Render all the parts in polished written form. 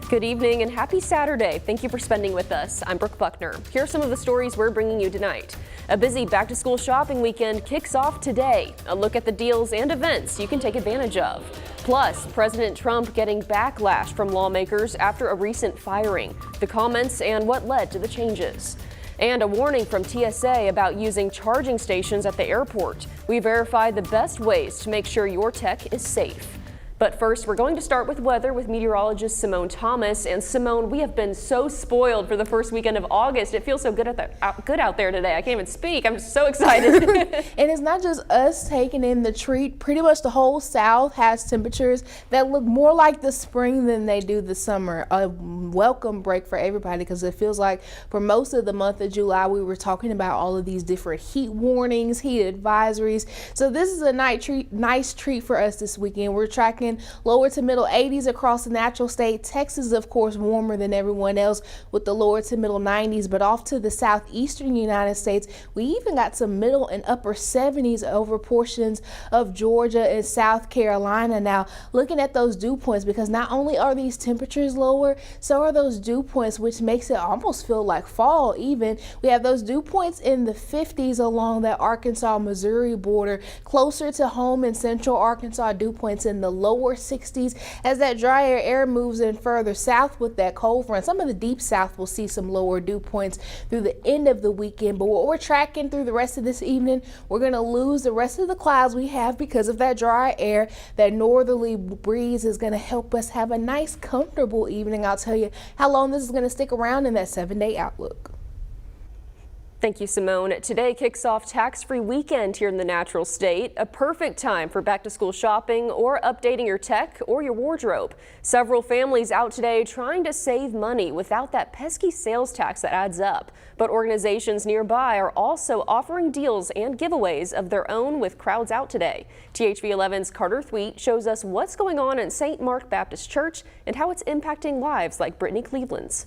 Good evening and happy Saturday. Thank you for spending with us. I'm Brooke Buckner. Here are some of the stories we're bringing you tonight. A busy back-to-school shopping weekend kicks off today. A look at the deals and events you can take advantage of. Plus, President Trump getting backlash from lawmakers after a recent firing. The comments and what led to the changes. And a warning from TSA about using charging stations at the airport. We verified the best ways to make sure your tech is safe. But first, we're going to start with weather with meteorologist Simone Thomas. And Simone, we have been so spoiled for the first weekend of August. It feels so good out there today. I can't even speak. I'm just so excited. And it's not just us taking in the treat. Pretty much the whole South has temperatures that look more like the spring than they do the summer. A welcome break for everybody because it feels like for most of the month of July, we were talking about all of these different heat warnings, heat advisories. So this is a nice treat for us this weekend. We're tracking lower to middle 80s across the natural state. Texas, of course, warmer than everyone else with the lower to middle 90s, but off to the southeastern United States, we even got some middle and upper 70s over portions of Georgia and South Carolina. Now, looking at those dew points, because not only are these temperatures lower, so are those dew points, which makes it almost feel like fall even. We have those dew points in the 50s along that Arkansas-Missouri border, closer to home in central Arkansas, dew points in the lower 60s as that drier air moves in further south with that cold front. Some of the deep south will see some lower dew points through the end of the weekend, but what we're tracking through the rest of this evening, we're going to lose the rest of the clouds we have because of that dry air. That northerly breeze is going to help us have a nice, comfortable evening. I'll tell you how long this is going to stick around in that 7-day outlook. Thank you, Simone. Today kicks off tax-free weekend here in the natural state. A perfect time for back-to-school shopping or updating your tech or your wardrobe. Several families out today trying to save money without that pesky sales tax that adds up. But organizations nearby are also offering deals and giveaways of their own with crowds out today. THV 11's Carter Thweet shows us what's going on in St. Mark Baptist Church and how it's impacting lives like Brittany Cleveland's.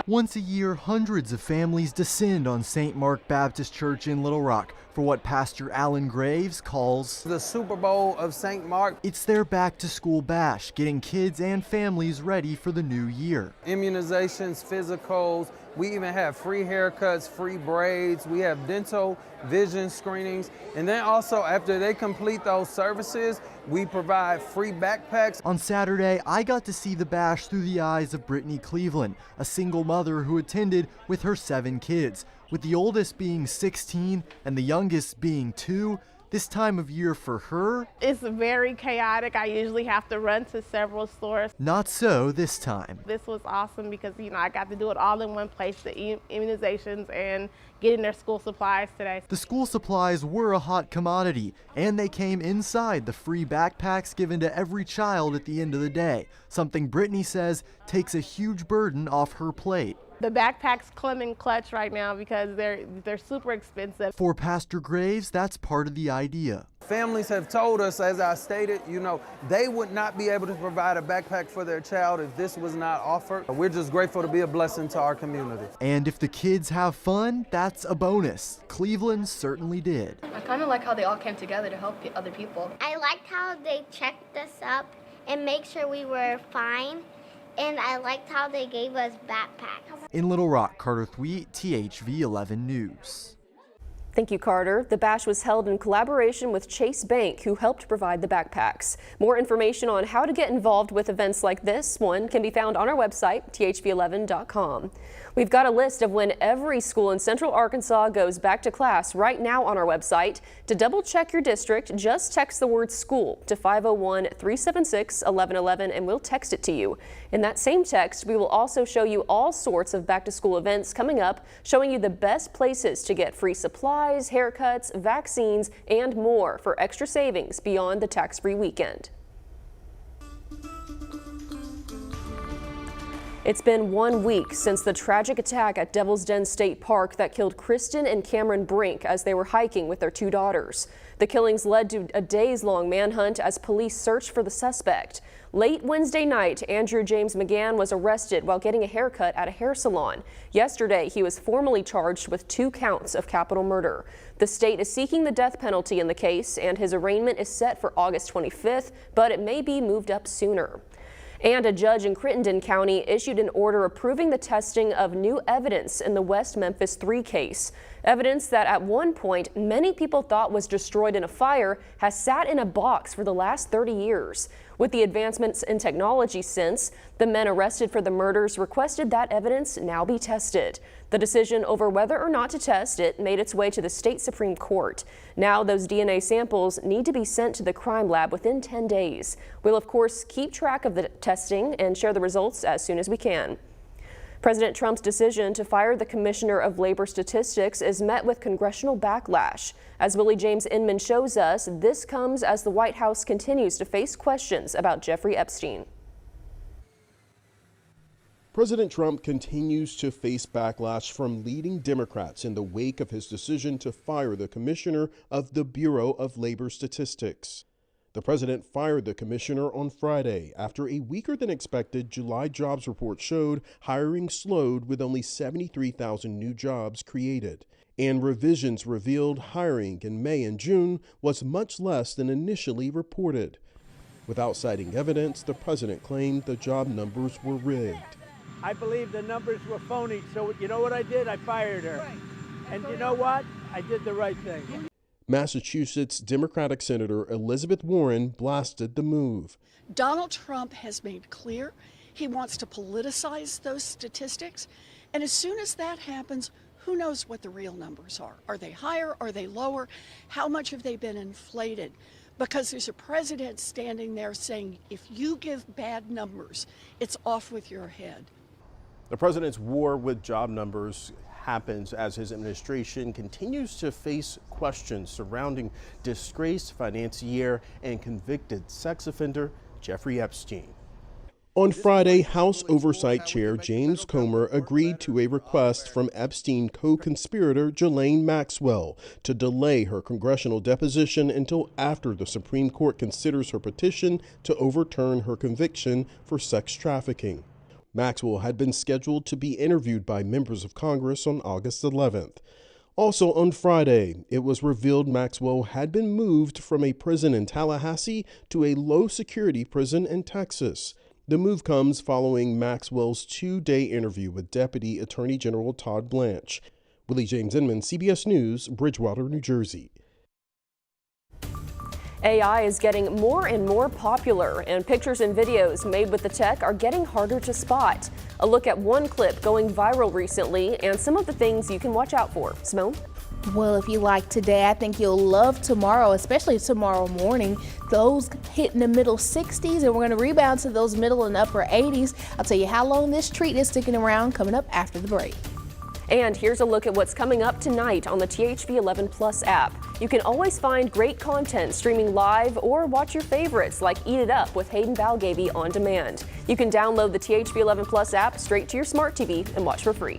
Once a year, hundreds of families descend on St. Mark Baptist Church in Little Rock for what Pastor Alan Graves calls the Super Bowl of St. Mark. It's their back-to-school bash, getting kids and families ready for the new year. Immunizations, physicals, we even have free haircuts, free braids, we have dental, vision screenings, and then also after they complete those services, we provide free backpacks. On Saturday, I got to see the bash through the eyes of Brittany Cleveland, a single mother who attended with her 7 kids. With the oldest being 16 and the youngest being 2, this time of year for her, it's very chaotic. I usually have to run to several stores. Not so this time. This was awesome because, I got to do it all in one place, the immunizations and getting their school supplies today. The school supplies were a hot commodity, and they came inside the free backpacks given to every child at the end of the day, something Brittany says takes a huge burden off her plate. The backpacks come in clutch right now because they're super expensive. For Pastor Graves, that's part of the idea. Families have told us, as I stated, they would not be able to provide a backpack for their child if this was not offered. We're just grateful to be a blessing to our community. And if the kids have fun, that's a bonus. Cleveland certainly did. I kind of like how they all came together to help other people. I liked how they checked us up and make sure we were fine. And I liked how they gave us backpacks. In Little Rock, Carter Thweet, THV 11 News. Thank you, Carter. The bash was held in collaboration with Chase Bank, who helped provide the backpacks. More information on how to get involved with events like this one can be found on our website, thv11.com. We've got a list of when every school in Central Arkansas goes back to class right now on our website. To double check your district, just text the word school to 501-376-1111 and we'll text it to you. In that same text, we will also show you all sorts of back to school events coming up, showing you the best places to get free supplies, haircuts, vaccines, and more for extra savings beyond the tax-free weekend. It's been 1 week since the tragic attack at Devil's Den State Park that killed Kristen and Cameron Brink as they were hiking with their 2 daughters. The killings led to a days-long manhunt as police searched for the suspect. Late Wednesday night, Andrew James McGann was arrested while getting a haircut at a hair salon. Yesterday, he was formally charged with 2 counts of capital murder. The state is seeking the death penalty in the case, and his arraignment is set for August 25th, but it may be moved up sooner. And a judge in Crittenden County issued an order approving the testing of new evidence in the West Memphis 3 case. Evidence that at one point many people thought was destroyed in a fire has sat in a box for the last 30 years. With the advancements in technology since, the men arrested for the murders requested that evidence now be tested. The decision over whether or not to test it made its way to the state Supreme Court. Now those DNA samples need to be sent to the crime lab within 10 days. We'll of course keep track of the testing and share the results as soon as we can. President Trump's decision to fire the Commissioner of Labor Statistics is met with congressional backlash. As Willie James Inman shows us, this comes as the White House continues to face questions about Jeffrey Epstein. President Trump continues to face backlash from leading Democrats in the wake of his decision to fire the Commissioner of the Bureau of Labor Statistics. The president fired the commissioner on Friday after a weaker than expected July jobs report showed hiring slowed with only 73,000 new jobs created. And revisions revealed hiring in May and June was much less than initially reported. Without citing evidence, the president claimed the job numbers were rigged. I believe the numbers were phony, so you know what I did? I fired her. And you know what? I did the right thing. Massachusetts Democratic Senator Elizabeth Warren blasted the move. Donald Trump has made clear he wants to politicize those statistics. And as soon as that happens, who knows what the real numbers are? Are they higher? Are they lower? How much have they been inflated? Because there's a president standing there saying, if you give bad numbers, it's off with your head. The president's war with job numbers happens as his administration continues to face questions surrounding disgraced financier and convicted sex offender Jeffrey Epstein. On Friday, House Oversight Chair James Comer agreed to a request from Epstein co-conspirator Ghislaine Maxwell to delay her congressional deposition until after the Supreme Court considers her petition to overturn her conviction for sex trafficking. Maxwell had been scheduled to be interviewed by members of Congress on August 11th. Also on Friday, it was revealed Maxwell had been moved from a prison in Tallahassee to a low-security prison in Texas. The move comes following Maxwell's 2-day interview with Deputy Attorney General Todd Blanche. Willie James Inman, CBS News, Bridgewater, New Jersey. AI is getting more and more popular, and pictures and videos made with the tech are getting harder to spot. A look at one clip going viral recently and some of the things you can watch out for. Simone? Well, if you like today, I think you'll love tomorrow, especially tomorrow morning. Those hit in the middle 60s, and we're going to rebound to those middle and upper 80s. I'll tell you how long this treat is sticking around coming up after the break. And here's a look at what's coming up tonight on the THV 11 Plus app. You can always find great content streaming live or watch your favorites like Eat It Up with Hayden Balgaby on demand. You can download the THV 11 Plus app straight to your smart TV and watch for free.